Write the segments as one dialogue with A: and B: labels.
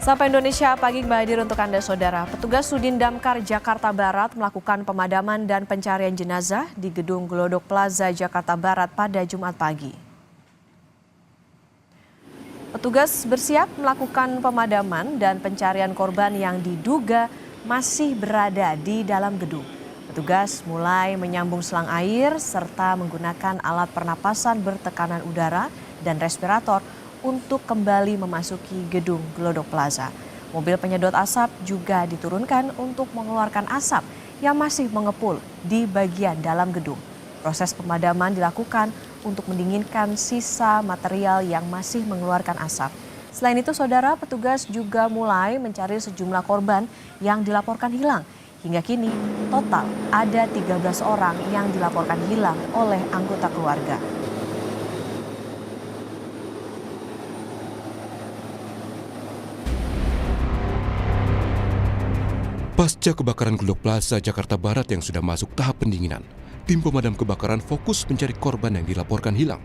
A: Sampai Indonesia pagi kembali hadir untuk Anda Saudara. Petugas Sudin Damkar Jakarta Barat melakukan pemadaman dan pencarian jenazah di Gedung Glodok Plaza Jakarta Barat pada Jumat pagi. Petugas bersiap melakukan pemadaman dan pencarian korban yang diduga masih berada di dalam gedung. Petugas mulai menyambung selang air serta menggunakan alat pernapasan bertekanan udara dan respirator untuk kembali memasuki gedung Glodok Plaza. Mobil penyedot asap juga diturunkan untuk mengeluarkan asap yang masih mengepul di bagian dalam gedung. Proses pemadaman dilakukan untuk mendinginkan sisa material yang masih mengeluarkan asap. Selain itu, saudara, petugas juga mulai mencari sejumlah korban yang dilaporkan hilang. Hingga kini, total ada 13 orang yang dilaporkan hilang oleh anggota keluarga.
B: Pasca kebakaran Glodok Plaza Jakarta Barat yang sudah masuk tahap pendinginan, tim pemadam kebakaran fokus mencari korban yang dilaporkan hilang.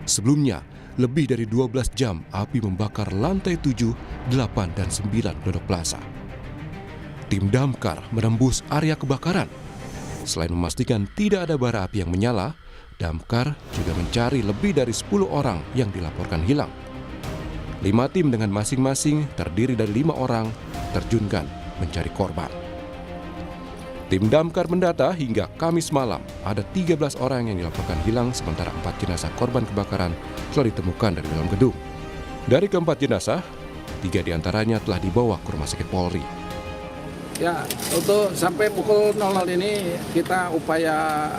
B: Sebelumnya, lebih dari 12 jam api membakar lantai 7, 8, dan 9 Glodok Plaza. Tim damkar menembus area kebakaran. Selain memastikan tidak ada bara api yang menyala, damkar juga mencari lebih dari 10 orang yang dilaporkan hilang. 5 tim dengan masing-masing terdiri dari 5 orang terjunkan mencari korban. Tim damkar mendata hingga Kamis malam ada 13 orang yang dilaporkan hilang, sementara 4 jenazah korban kebakaran telah ditemukan dari dalam gedung. Dari keempat jenazah, 3 diantaranya telah dibawa ke Rumah Sakit Polri.
C: Ya, untuk sampai pukul 00 ini kita upaya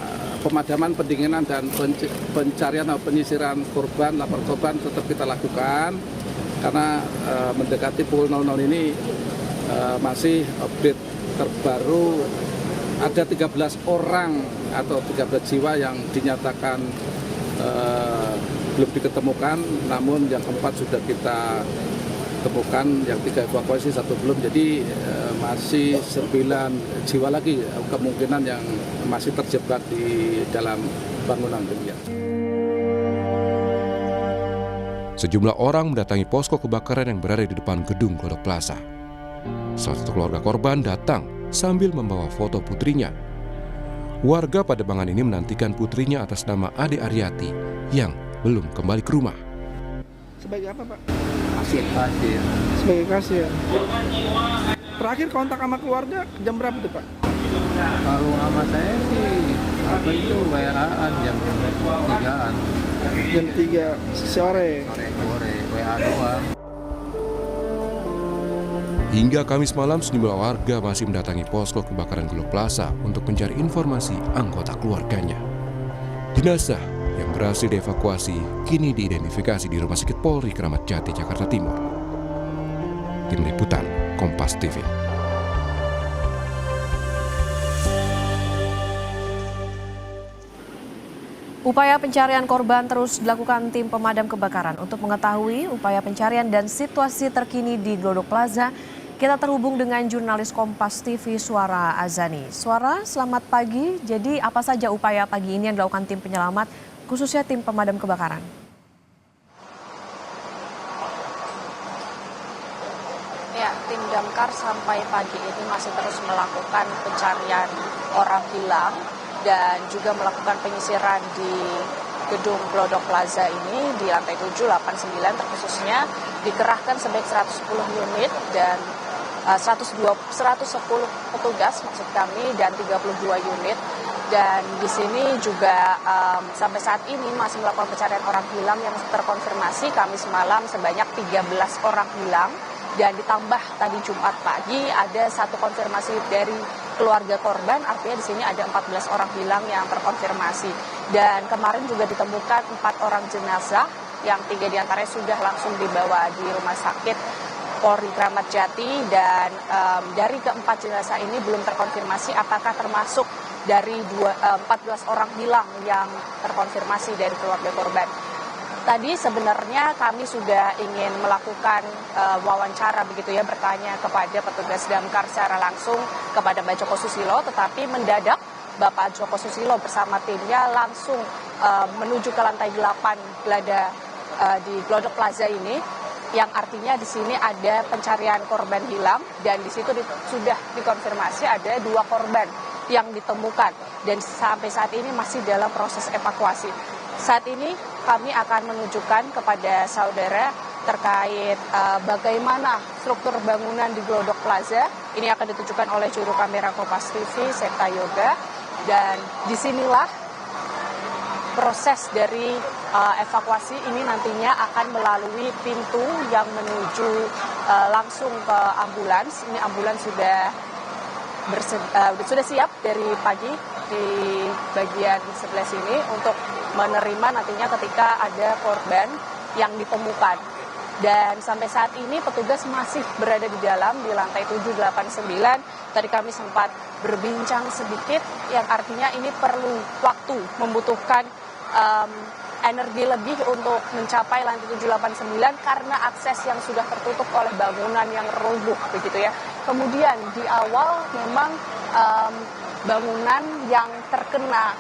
C: pemadaman, pendinginan, dan pencarian atau penyisiran korban, lapor korban tetap kita lakukan. Karena mendekati pukul 00 ini masih update terbaru ada 13 orang atau 13 jiwa yang dinyatakan belum diketemukan, namun yang 4 sudah kita temukan, yang 3 evakuasi, 1 belum. Jadi masih 9 jiwa lagi kemungkinan yang masih terjebak di dalam bangunan demikian.
B: Sejumlah orang mendatangi posko kebakaran yang berada di depan gedung Glodok Plaza. Salah satu keluarga korban datang sambil membawa foto putrinya. Warga Pademangan ini menantikan putrinya atas nama Ade Aryati yang belum kembali ke rumah.
D: Sebagai apa, Pak?
C: Kasir.
D: Sebagai kasir. Terakhir kontak sama keluarga jam berapa tuh, Pak?
E: Kalau sama saya sih apa itu WA-an jam 3-an.
D: Jam 3 sore.
E: Sore WA doang.
B: Hingga Kamis malam, sejumlah warga masih mendatangi posko kebakaran Glodok Plaza untuk mencari informasi anggota keluarganya. Jenazah yang berhasil dievakuasi kini diidentifikasi di Rumah Sakit Polri Kramat Jati, Jakarta Timur. Tim Liputan, Kompas TV.
A: Upaya pencarian korban terus dilakukan tim pemadam kebakaran. Untuk mengetahui upaya pencarian dan situasi terkini di Glodok Plaza, kita terhubung dengan jurnalis Kompas TV Suara Azani. Suara, selamat pagi. Jadi apa saja upaya pagi ini yang dilakukan tim penyelamat, khususnya tim pemadam kebakaran?
F: Ya, tim damkar sampai pagi ini masih terus melakukan pencarian orang hilang dan juga melakukan penyisiran di gedung Glodok Plaza ini di lantai 7, 8, 9 terkhususnya dikerahkan sebanyak 110 unit dan 110 petugas maksud kami dan 32 unit. Dan di sini juga sampai saat ini masih melakukan pencarian orang hilang yang terkonfirmasi Kamis malam sebanyak 13 orang hilang. Dan ditambah tadi Jumat pagi ada 1 konfirmasi dari keluarga korban, artinya di sini ada 14 orang hilang yang terkonfirmasi. Dan kemarin juga ditemukan 4 orang jenazah yang 3 diantaranya sudah langsung dibawa di Rumah Sakit Polri Kramat Jati, dan dari keempat jenazah ini belum terkonfirmasi apakah termasuk dari 14 orang hilang yang terkonfirmasi dari keluarga korban. Tadi sebenarnya kami sudah ingin melakukan wawancara begitu ya, bertanya kepada petugas damkar secara langsung kepada Mbak Joko Susilo, tetapi mendadak Bapak Joko Susilo bersama timnya langsung menuju ke lantai 8 di Glodok Plaza ini yang artinya di sini ada pencarian korban hilang dan di situ sudah dikonfirmasi ada 2 korban yang ditemukan dan sampai saat ini masih dalam proses evakuasi. Saat ini kami akan menunjukkan kepada saudara terkait bagaimana struktur bangunan di Glodok Plaza. Ini akan ditunjukkan oleh juru kamera Kompas TV, Septa Yoga. Dan disinilah proses dari evakuasi ini nantinya akan melalui pintu yang menuju langsung ke ambulans. Ini ambulans sudah siap dari pagi di bagian sebelah sini untuk menerima nantinya ketika ada korban yang ditemukan. Dan sampai saat ini petugas masih berada di dalam di lantai 789. Tadi kami sempat berbincang sedikit yang artinya ini perlu waktu, membutuhkan energi lebih untuk mencapai lantai 789 karena akses yang sudah tertutup oleh bangunan yang rubuh begitu ya. Kemudian di awal memang bangunan yang terkena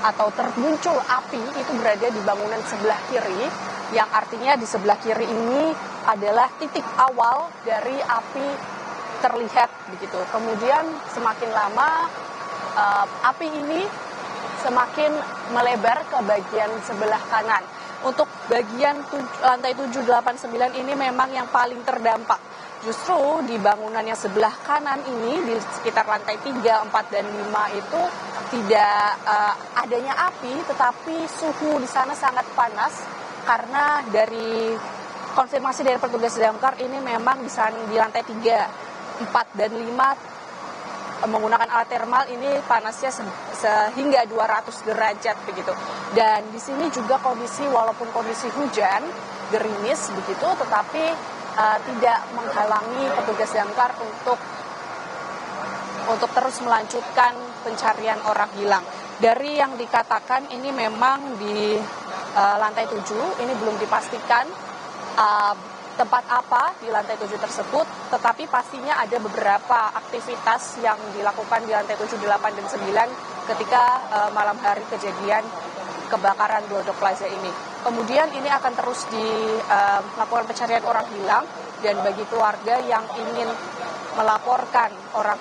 F: atau termuncul api itu berada di bangunan sebelah kiri, yang artinya di sebelah kiri ini adalah titik awal dari api terlihat begitu. Kemudian semakin lama api ini semakin melebar ke bagian sebelah kanan. Untuk bagian lantai 789 ini memang yang paling terdampak. Justru di bangunan yang sebelah kanan ini, di sekitar lantai 3, 4, dan 5 itu tidak adanya api, tetapi suhu di sana sangat panas karena dari konfirmasi dari petugas damkar ini memang di lantai 3, 4, dan 5 menggunakan alat termal ini panasnya sehingga 200 derajat begitu. Dan di sini juga kondisi walaupun kondisi hujan, gerimis begitu, tetapi tidak menghalangi petugas damkar untuk terus melanjutkan pencarian orang hilang. Dari yang dikatakan ini memang di lantai 7, ini belum dipastikan tempat apa di lantai 7 tersebut, tetapi pastinya ada beberapa aktivitas yang dilakukan di lantai 7, 8, dan 9 ketika malam hari kejadian kebakaran Glodok Plaza ini. Kemudian ini akan terus dilakukan pencarian orang hilang, dan bagi keluarga yang ingin melaporkan orang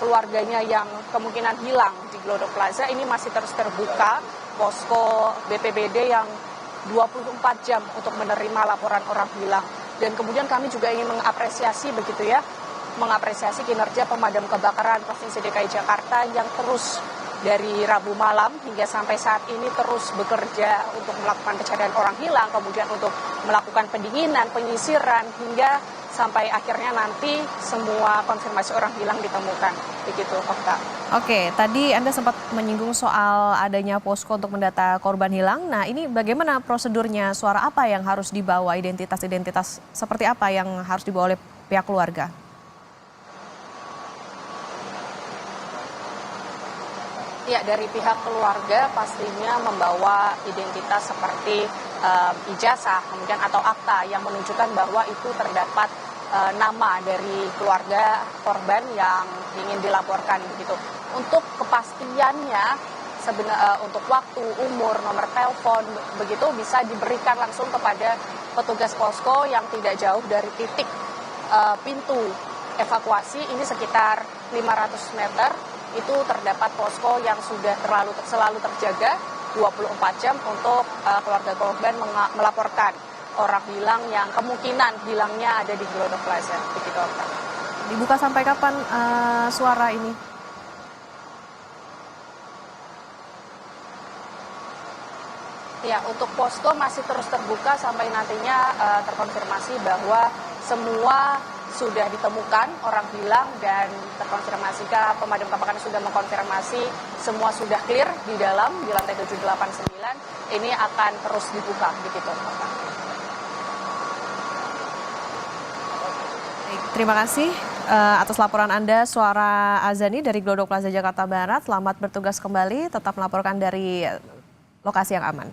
F: keluarganya yang kemungkinan hilang di Glodok Plaza, ini masih terus terbuka posko BPBD yang 24 jam untuk menerima laporan orang hilang. Dan kemudian kami juga ingin mengapresiasi mengapresiasi kinerja pemadam kebakaran Provinsi DKI Jakarta yang terus dari Rabu malam hingga sampai saat ini terus bekerja untuk melakukan pencarian orang hilang, kemudian untuk melakukan pendinginan, penyisiran, hingga sampai akhirnya nanti semua konfirmasi orang hilang ditemukan. Begitu, Okta.
A: Oke, tadi Anda sempat menyinggung soal adanya posko untuk mendata korban hilang. Nah, ini bagaimana prosedurnya? Suara apa yang harus dibawa? Identitas seperti apa yang harus dibawa oleh pihak keluarga?
F: Ya, dari pihak keluarga pastinya membawa identitas seperti ijazah, kemudian atau akta yang menunjukkan bahwa itu terdapat nama dari keluarga korban yang ingin dilaporkan begitu. Untuk kepastiannya untuk waktu, umur, nomor telepon begitu bisa diberikan langsung kepada petugas posko yang tidak jauh dari titik pintu evakuasi. Ini sekitar 500 meter. Itu terdapat posko yang sudah selalu terjaga 24 jam untuk keluarga korban melaporkan orang hilang yang kemungkinan hilangnya ada di Glodok Plaza. Begitu, Okta.
A: Dibuka sampai kapan suara ini?
F: Ya, untuk posko masih terus terbuka sampai nantinya terkonfirmasi bahwa semua sudah ditemukan orang hilang dan terkonfirmasi pemadam kebakaran sudah mengkonfirmasi semua sudah clear di dalam di lantai 789. Ini akan terus dibuka begitu.
A: Terima kasih atas laporan Anda, Suara Azani dari Glodok Plaza Jakarta Barat. Selamat bertugas kembali, tetap melaporkan dari lokasi yang aman.